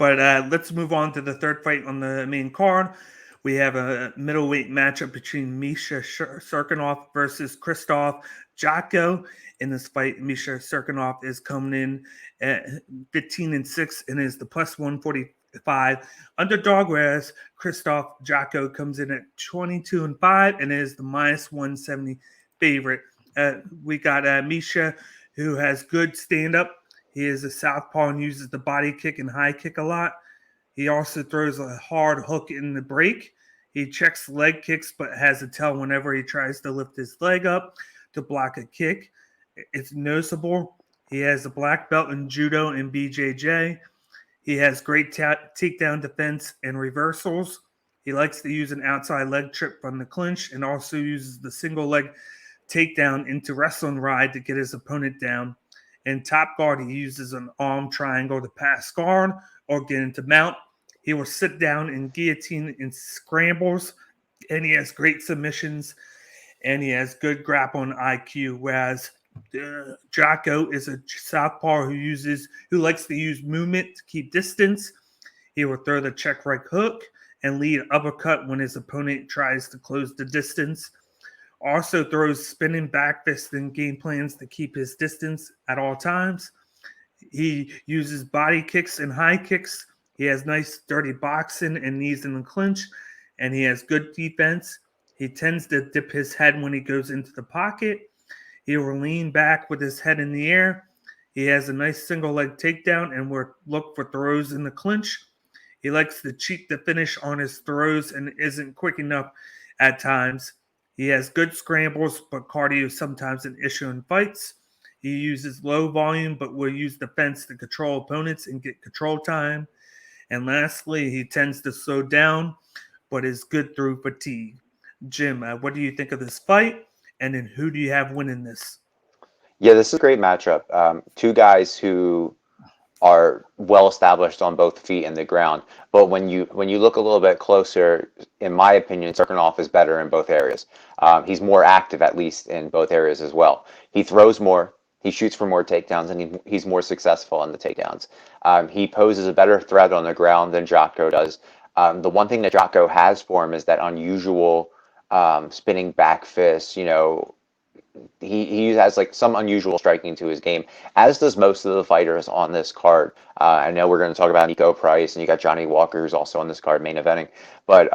But let's move on to the third fight on the main card. We have a middleweight matchup between Misha Cirkunov versus Krzysztof Jotko. In this fight, Misha Cirkunov is coming in at 15-6 and is the plus 145 underdog, whereas Krzysztof Jotko comes in at 22-5 and is the minus 170 favorite. We got Misha, who has good stand up. He is a southpaw and uses the body kick and high kick a lot. He also throws a hard hook in the break. He checks leg kicks, but has a tell whenever he tries to lift his leg up to block a kick. It's noticeable. He has a black belt in judo and BJJ. He has great takedown defense and reversals. He likes to use an outside leg trip from the clinch and also uses the single leg takedown into wrestling ride to get his opponent down. In top guard, he uses an arm triangle to pass guard or get into mount. He will sit down and guillotine in scrambles, and he has great submissions, and he has good grappling IQ. Whereas Jotko is a southpaw who likes to use movement to keep distance. He will throw the check right hook and lead uppercut when his opponent tries to close the distance. Also throws spinning back fists and game plans to keep his distance at all times. He uses body kicks and high kicks. He has nice dirty boxing and knees in the clinch, and he has good defense. He tends to dip his head when he goes into the pocket. He will lean back with his head in the air. He has a nice single leg takedown and will look for throws in the clinch. He likes to cheat the finish on his throws and isn't quick enough at times. He has good scrambles, but cardio is sometimes an issue in fights. He uses low volume, but will use defense to control opponents and get control time. And lastly, he tends to slow down, but is good through fatigue. Jim, what do you think of this fight? And then who do you have winning this? Yeah, this is a great matchup. Two guys who are well established on both feet and the ground. But when you look a little bit closer, in my opinion, Cirkunov is better in both areas. He's more active, at least in both areas as well. He throws more, he shoots for more takedowns, and he's more successful on the takedowns. He poses a better threat on the ground than Jotko does. The one thing that Jotko has for him is that unusual spinning back fist. He has like some unusual striking to his game, as does most of the fighters on this card. I know we're going to talk about Nico Price, and you got Johnny Walker, who's also on this card main eventing. But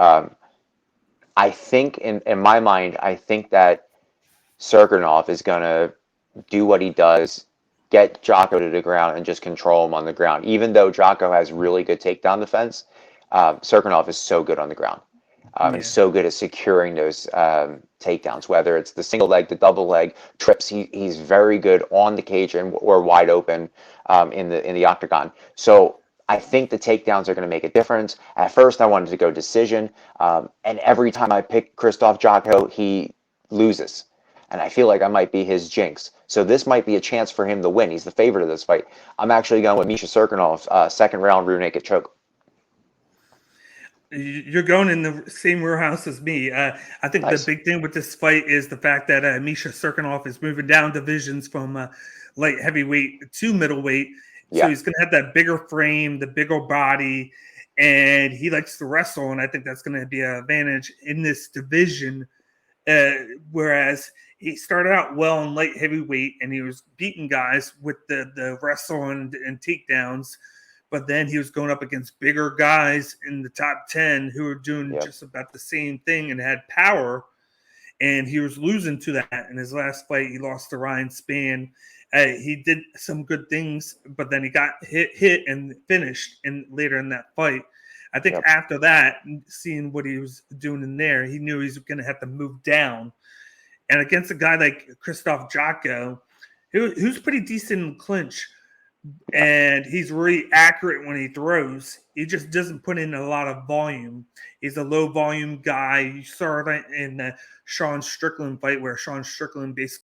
I think, in my mind, I think that Cirkunov is going to do what he does, get Jotko to the ground, and just control him on the ground. Even though Jotko has really good takedown defense, Cirkunov is so good on the ground. And so good at securing those takedowns, whether it's the single leg, the double leg trips. He's very good on the cage or wide open in the octagon. So I think the takedowns are going to make a difference. At first, I wanted to go decision, and every time I pick Krzysztof Jotko, he loses, and I feel like I might be his jinx. So this might be a chance for him to win. He's the favorite of this fight. I'm actually going with Misha Cirkunov, second round rear naked choke. You're going in the same warehouse as me. I think the Nice. big thing with this fight is the fact that Misha Cirkunov is moving down divisions from light heavyweight to middleweight. So Yeah. he's going to have that bigger frame, the bigger body, and he likes to wrestle. And I think that's going to be an advantage in this division. Whereas he started out well in light heavyweight and he was beating guys with the wrestle and takedowns. But then he was going up against bigger guys in the top 10 who were doing Yep. just about the same thing and had power. And he was losing to that. In his last fight, he lost to Ryan Spann. He did some good things, but then he got hit and finished later in that fight. I think Yep. after that, seeing what he was doing in there, he knew he was going to have to move down. And against a guy like Krzysztof Jotko, who's pretty decent in clinch, and he's really accurate when he throws. He just doesn't put in a lot of volume. He's a low volume guy. You saw that in the Sean Strickland fight where Sean Strickland basically